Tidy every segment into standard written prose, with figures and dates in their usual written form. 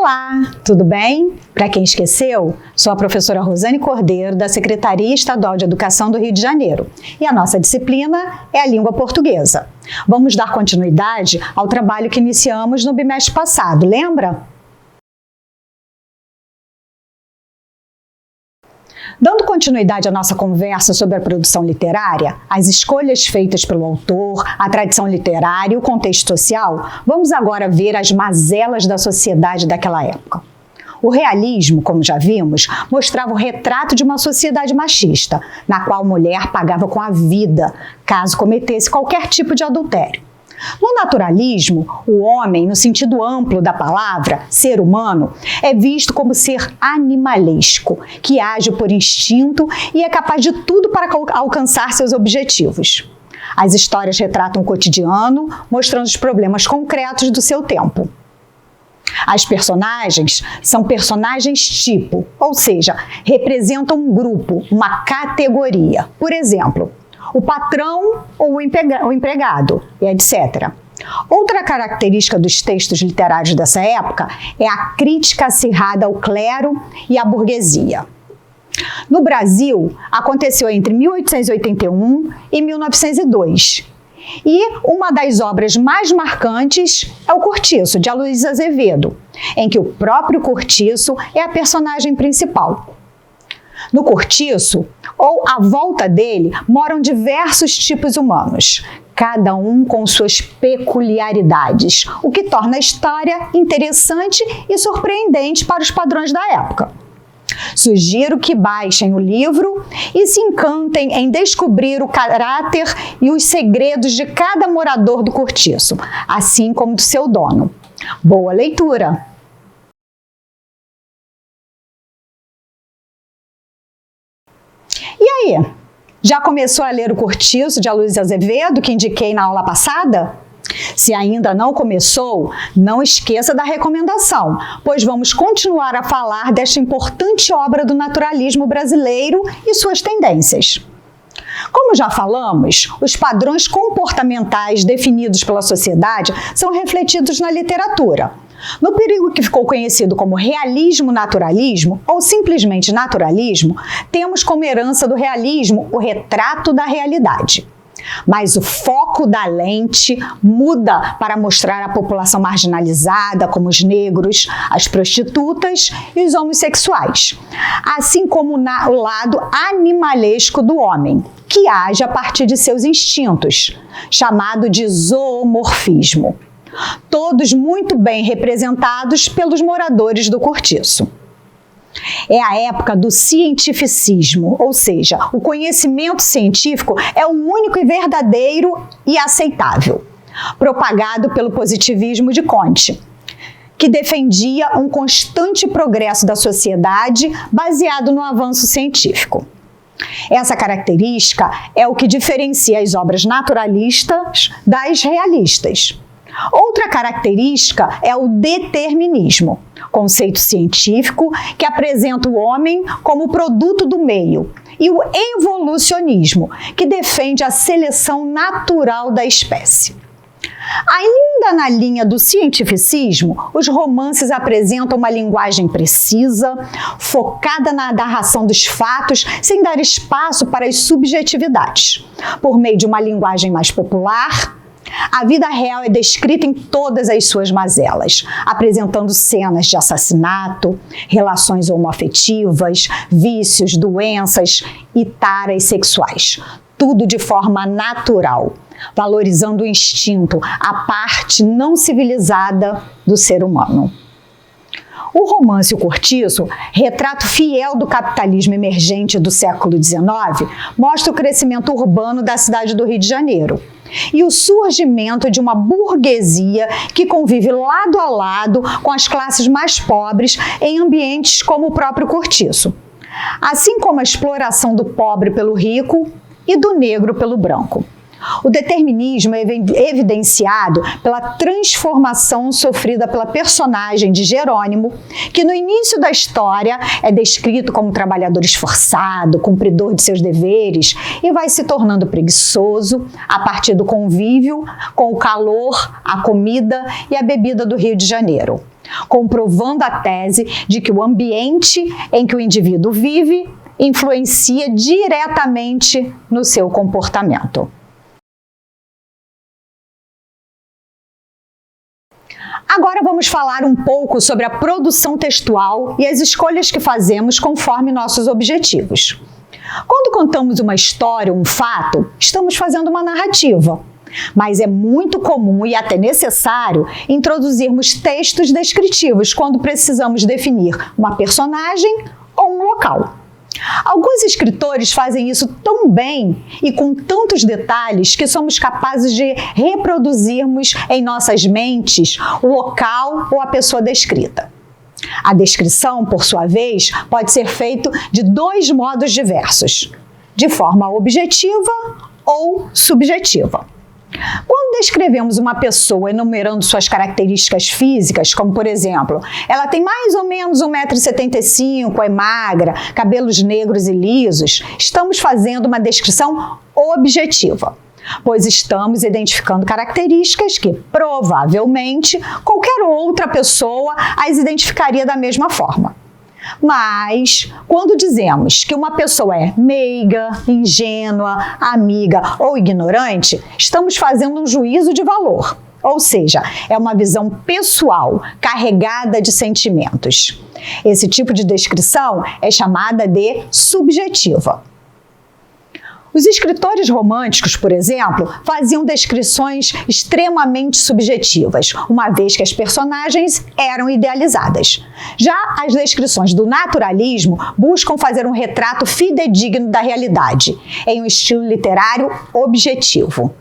Olá, tudo bem? Para quem esqueceu, sou a professora Rosane Cordeiro, da Secretaria Estadual de Educação do Rio de Janeiro, e a nossa disciplina é a língua portuguesa. Vamos dar continuidade ao trabalho que iniciamos no bimestre passado, lembra? Dando continuidade à nossa conversa sobre a produção literária, as escolhas feitas pelo autor, a tradição literária e o contexto social, vamos agora ver as mazelas da sociedade daquela época. O realismo, como já vimos, mostrava o retrato de uma sociedade machista, na qual a mulher pagava com a vida, caso cometesse qualquer tipo de adultério. No naturalismo, o homem, no sentido amplo da palavra, ser humano, é visto como ser animalesco, que age por instinto e é capaz de tudo para alcançar seus objetivos. As histórias retratam o cotidiano, mostrando os problemas concretos do seu tempo. As personagens são personagens tipo, ou seja, representam um grupo, uma categoria. Por exemplo, o patrão ou o empregado, etc. Outra característica dos textos literários dessa época é a crítica acirrada ao clero e à burguesia. No Brasil, aconteceu entre 1881 e 1902. E uma das obras mais marcantes é o Cortiço, de Aloysio Azevedo, em que o próprio Cortiço é a personagem principal. No Cortiço, ou à volta dele, moram diversos tipos humanos, cada um com suas peculiaridades, o que torna a história interessante e surpreendente para os padrões da época. Sugiro que baixem o livro e se encantem em descobrir o caráter e os segredos de cada morador do Cortiço, assim como do seu dono. Boa leitura! E aí, já começou a ler o Cortiço de Aloysio Azevedo, que indiquei na aula passada? Se ainda não começou, não esqueça da recomendação, pois vamos continuar a falar desta importante obra do naturalismo brasileiro e suas tendências. Como já falamos, os padrões comportamentais definidos pela sociedade são refletidos na literatura. No período que ficou conhecido como realismo-naturalismo, ou simplesmente naturalismo, temos como herança do realismo o retrato da realidade. Mas o foco da lente muda para mostrar a população marginalizada, como os negros, as prostitutas e os homossexuais, assim como o lado animalesco do homem, que age a partir de seus instintos, chamado de zoomorfismo. Todos muito bem representados pelos moradores do Cortiço. É a época do cientificismo, ou seja, o conhecimento científico é o único e verdadeiro e aceitável, propagado pelo positivismo de Comte, que defendia um constante progresso da sociedade baseado no avanço científico. Essa característica é o que diferencia as obras naturalistas das realistas. Outra característica é o determinismo, conceito científico que apresenta o homem como produto do meio, e o evolucionismo, que defende a seleção natural da espécie. Ainda na linha do cientificismo, os romances apresentam uma linguagem precisa, focada na narração dos fatos, sem dar espaço para as subjetividades. Por meio de uma linguagem mais popular, a vida real é descrita em todas as suas mazelas, apresentando cenas de assassinato, relações homoafetivas, vícios, doenças e taras sexuais. Tudo de forma natural, valorizando o instinto, a parte não civilizada do ser humano. O romance O Cortiço, retrato fiel do capitalismo emergente do século XIX, mostra o crescimento urbano da cidade do Rio de Janeiro e o surgimento de uma burguesia que convive lado a lado com as classes mais pobres em ambientes como o próprio Cortiço, assim como a exploração do pobre pelo rico e do negro pelo branco. O determinismo é evidenciado pela transformação sofrida pela personagem de Jerônimo, que no início da história é descrito como trabalhador esforçado, cumpridor de seus deveres, e vai se tornando preguiçoso a partir do convívio com o calor, a comida e a bebida do Rio de Janeiro. comprovando a tese de que o ambiente em que o indivíduo vive influencia diretamente no seu comportamento. Agora vamos falar um pouco sobre a produção textual e as escolhas que fazemos conforme nossos objetivos. Quando contamos uma história, um fato, estamos fazendo uma narrativa, mas é muito comum e até necessário introduzirmos textos descritivos quando precisamos definir uma personagem ou um local. Alguns escritores fazem isso tão bem e com tantos detalhes que somos capazes de reproduzirmos em nossas mentes o local ou a pessoa descrita. A descrição, por sua vez, pode ser feita de dois modos diversos, de forma objetiva ou subjetiva. Quando descrevemos uma pessoa enumerando suas características físicas, como por exemplo, ela tem mais ou menos 1,75 m, é magra, cabelos negros e lisos, estamos fazendo uma descrição objetiva, pois estamos identificando características que, provavelmente, qualquer outra pessoa as identificaria da mesma forma. Mas, quando dizemos que uma pessoa é meiga, ingênua, amiga ou ignorante, estamos fazendo um juízo de valor, ou seja, é uma visão pessoal, carregada de sentimentos. Esse tipo de descrição é chamada de subjetiva. Os escritores românticos, por exemplo, faziam descrições extremamente subjetivas, uma vez que as personagens eram idealizadas. Já as descrições do naturalismo buscam fazer um retrato fidedigno da realidade, em um estilo literário objetivo.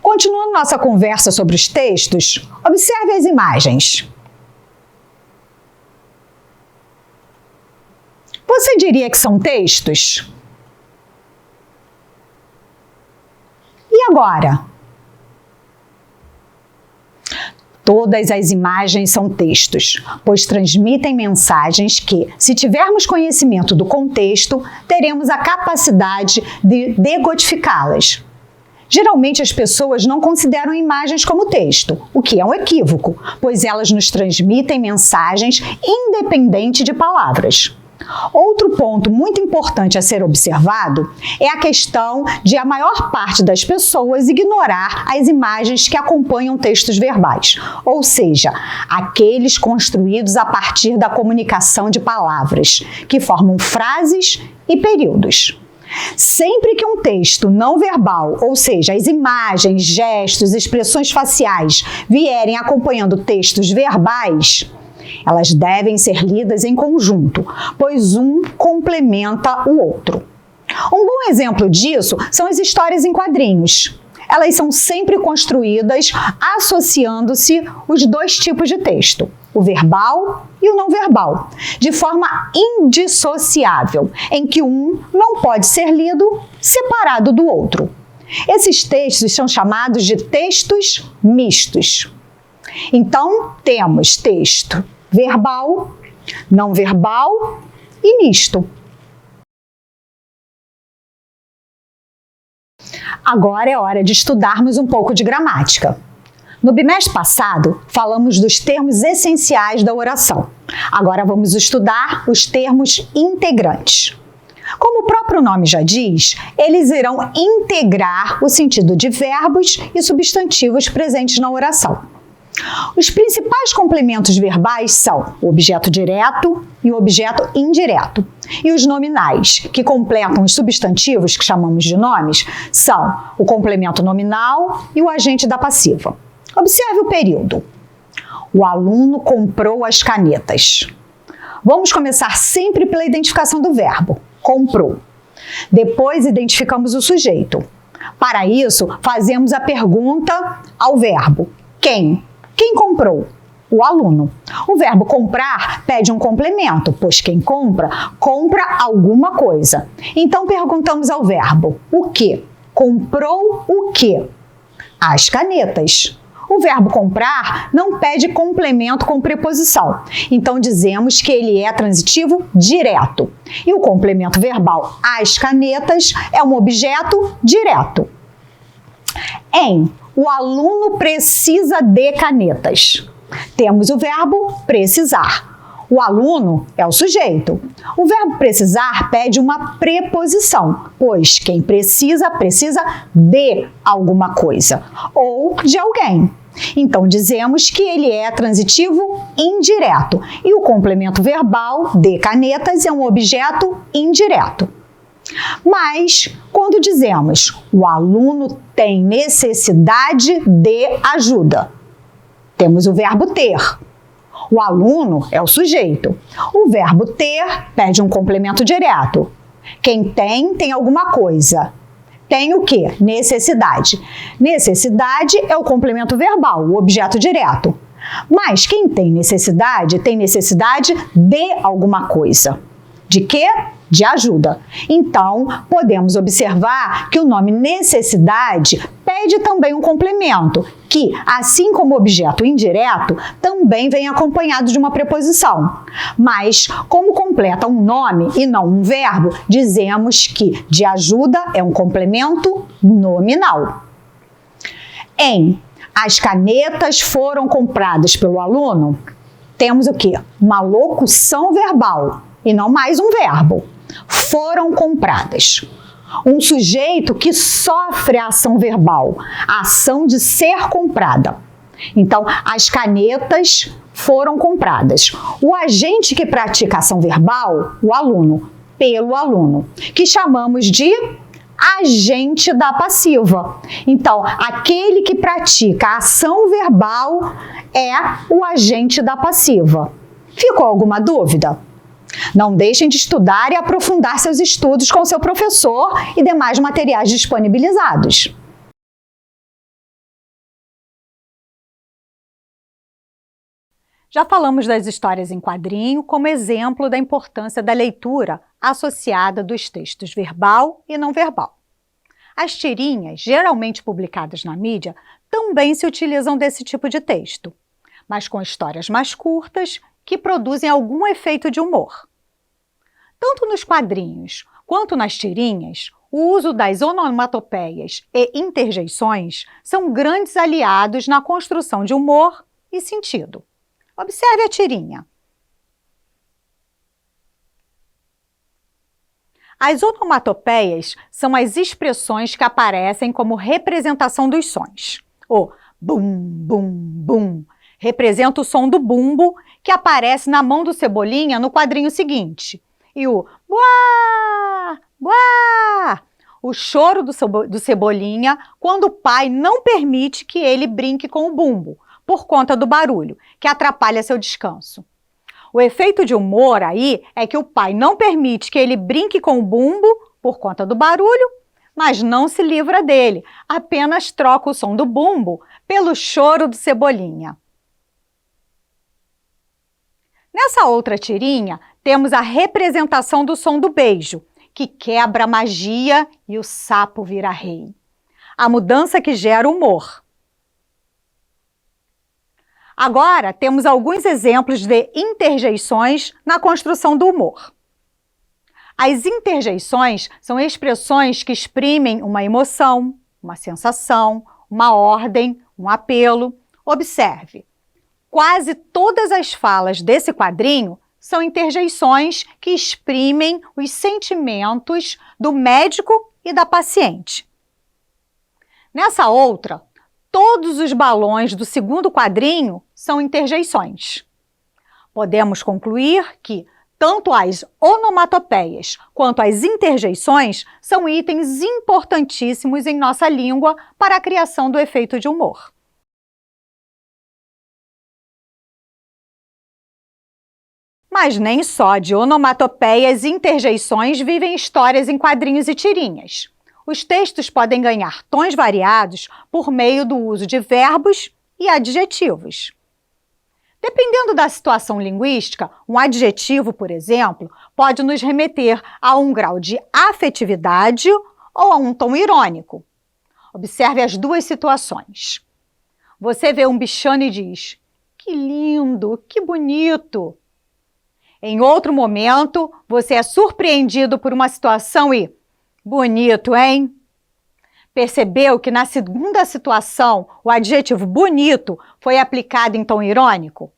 Continuando nossa conversa sobre os textos, observe as imagens. Você diria que são textos? E agora? Todas as imagens são textos, pois transmitem mensagens que, se tivermos conhecimento do contexto, teremos a capacidade de decodificá-las. Geralmente as pessoas não consideram imagens como texto, o que é um equívoco, pois elas nos transmitem mensagens independente de palavras. Outro ponto muito importante a ser observado é a questão de a maior parte das pessoas ignorar as imagens que acompanham textos verbais, ou seja, aqueles construídos a partir da comunicação de palavras, que formam frases e períodos. Sempre que um texto não verbal, ou seja, as imagens, gestos, expressões faciais, vierem acompanhando textos verbais, elas devem ser lidas em conjunto, pois um complementa o outro. Um bom exemplo disso são as histórias em quadrinhos. Elas são sempre construídas associando-se os dois tipos de texto, o verbal e o não verbal, de forma indissociável, em que um não pode ser lido separado do outro. Esses textos são chamados de textos mistos. Então, temos texto verbal, não verbal e misto. Agora é hora de estudarmos um pouco de gramática. No bimestre passado, falamos dos termos essenciais da oração. Agora vamos estudar os termos integrantes. Como o próprio nome já diz, eles irão integrar o sentido de verbos e substantivos presentes na oração. Os principais complementos verbais são o objeto direto e o objeto indireto. E os nominais, que completam os substantivos, que chamamos de nomes, são o complemento nominal e o agente da passiva. Observe o período. O aluno comprou as canetas. Vamos começar sempre pela identificação do verbo, comprou. Depois identificamos o sujeito. Para isso, fazemos a pergunta ao verbo, quem? Quem comprou? O aluno. O verbo comprar pede um complemento, pois quem compra, compra alguma coisa. Então perguntamos ao verbo, o quê? Comprou o quê? As canetas. O verbo comprar não pede complemento com preposição, então dizemos que ele é transitivo direto. E o complemento verbal as canetas é um objeto direto. O aluno precisa de canetas. Temos o verbo precisar. O aluno é o sujeito. O verbo precisar pede uma preposição, pois quem precisa, precisa de alguma coisa ou de alguém. Então, dizemos que ele é transitivo indireto e o complemento verbal de canetas é um objeto indireto. Mas, quando dizemos o aluno tem necessidade de ajuda, temos o verbo ter. O aluno é o sujeito. O verbo ter pede um complemento direto. Quem tem alguma coisa. Tem o quê? Necessidade. Necessidade é o complemento verbal, o objeto direto. Mas quem tem necessidade de alguma coisa. De quê? De ajuda. Então, podemos observar que o nome necessidade pede também um complemento, que, assim como objeto indireto, também vem acompanhado de uma preposição. Mas, como completa um nome e não um verbo, dizemos que de ajuda é um complemento nominal. As canetas foram compradas pelo aluno, temos o quê? Uma locução verbal e não mais um verbo. Foram compradas. Um sujeito que sofre a ação verbal, a ação de ser comprada. Então, as canetas foram compradas. O agente que pratica a ação verbal, o aluno, pelo aluno, que chamamos de agente da passiva. Então, aquele que pratica a ação verbal é o agente da passiva. Ficou alguma dúvida? Não deixem de estudar e aprofundar seus estudos com seu professor e demais materiais disponibilizados. Já falamos das histórias em quadrinho como exemplo da importância da leitura associada dos textos verbal e não verbal. As tirinhas, geralmente publicadas na mídia, também se utilizam desse tipo de texto, mas com histórias mais curtas que produzem algum efeito de humor. Tanto nos quadrinhos quanto nas tirinhas, o uso das onomatopeias e interjeições são grandes aliados na construção de humor e sentido. Observe a tirinha. As onomatopeias são as expressões que aparecem como representação dos sons. O bum, bum, bum representa o som do bumbo que aparece na mão do Cebolinha no quadrinho seguinte. E o buá, buá, o choro do Cebolinha quando o pai não permite que ele brinque com o bumbo, por conta do barulho, que atrapalha seu descanso. O efeito de humor aí é que o pai não permite que ele brinque com o bumbo por conta do barulho, mas não se livra dele, apenas troca o som do bumbo pelo choro do Cebolinha. Nessa outra tirinha, temos a representação do som do beijo, que quebra a magia e o sapo vira rei. A mudança que gera humor. Agora, temos alguns exemplos de interjeições na construção do humor. As interjeições são expressões que exprimem uma emoção, uma sensação, uma ordem, um apelo. Observe, quase todas as falas desse quadrinho são interjeições que exprimem os sentimentos do médico e da paciente. Nessa outra, todos os balões do segundo quadrinho são interjeições. Podemos concluir que tanto as onomatopeias quanto as interjeições são itens importantíssimos em nossa língua para a criação do efeito de humor. Mas nem só de onomatopeias e interjeições vivem histórias em quadrinhos e tirinhas. Os textos podem ganhar tons variados por meio do uso de verbos e adjetivos. Dependendo da situação linguística, um adjetivo, por exemplo, pode nos remeter a um grau de afetividade ou a um tom irônico. Observe as duas situações. Você vê um bichano e diz: "Que lindo, que bonito!" Em outro momento, você é surpreendido por uma situação e "bonito, hein?" Percebeu que na segunda situação o adjetivo bonito foi aplicado em tom irônico,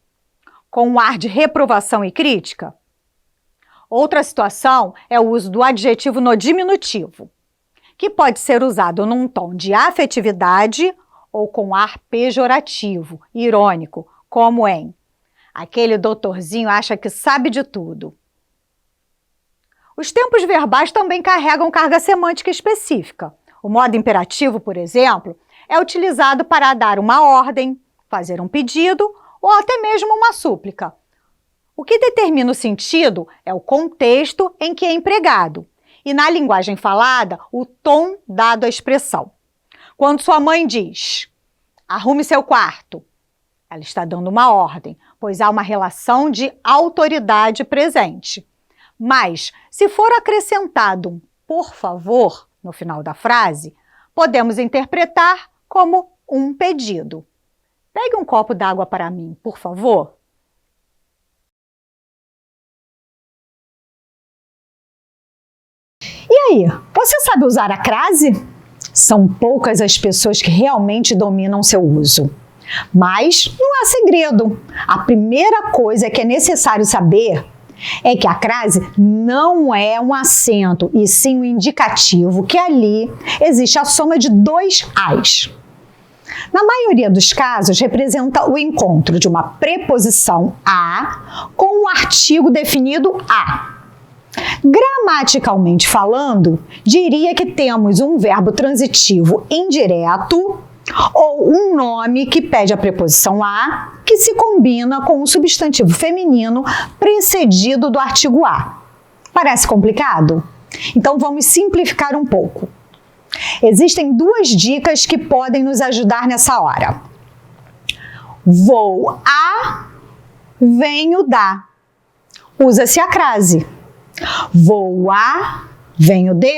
com um ar de reprovação e crítica? Outra situação é o uso do adjetivo no diminutivo, que pode ser usado num tom de afetividade ou com ar pejorativo, irônico, como em aquele doutorzinho acha que sabe de tudo. Os tempos verbais também carregam carga semântica específica. O modo imperativo, por exemplo, é utilizado para dar uma ordem, fazer um pedido ou até mesmo uma súplica. O que determina o sentido é o contexto em que é empregado e, na linguagem falada, o tom dado à expressão. Quando sua mãe diz, arrume seu quarto, ela está dando uma ordem, pois há uma relação de autoridade presente. Mas, se for acrescentado um por favor no final da frase, podemos interpretar como um pedido. Pegue um copo d'água para mim, por favor. E aí, você sabe usar a crase? São poucas as pessoas que realmente dominam seu uso. Mas não há segredo. A primeira coisa que é necessário saber é que a crase não é um acento, e sim um indicativo que ali existe a soma de dois as. Na maioria dos casos, representa o encontro de uma preposição a com um artigo definido a. Gramaticalmente falando, diria que temos um verbo transitivo indireto ou um nome que pede a preposição a, que se combina com um substantivo feminino precedido do artigo a. Parece complicado? Então vamos simplificar um pouco. Existem duas dicas que podem nos ajudar nessa hora. Vou a, venho da. Usa-se a crase. Vou a, venho de.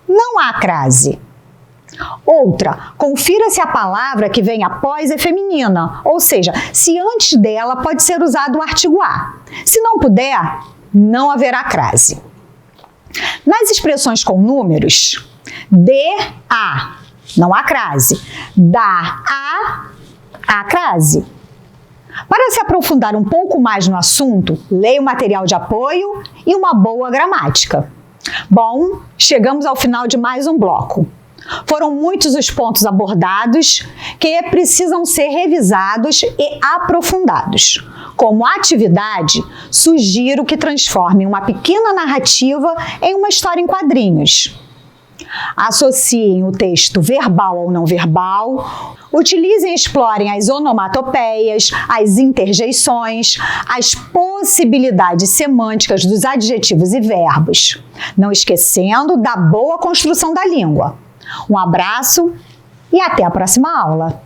Não há crase. Outra, confira se a palavra que vem após é feminina, ou seja, se antes dela pode ser usado o artigo a. Se não puder, não haverá crase. Nas expressões com números, de a, não há crase. Da a, há crase. Para se aprofundar um pouco mais no assunto, leia o material de apoio e uma boa gramática. Bom, chegamos ao final de mais um bloco. Foram muitos os pontos abordados que precisam ser revisados e aprofundados. Como atividade, sugiro que transformem uma pequena narrativa em uma história em quadrinhos. Associem o texto verbal ao não verbal, utilizem e explorem as onomatopeias, as interjeições, as possibilidades semânticas dos adjetivos e verbos, não esquecendo da boa construção da língua. Um abraço e até a próxima aula!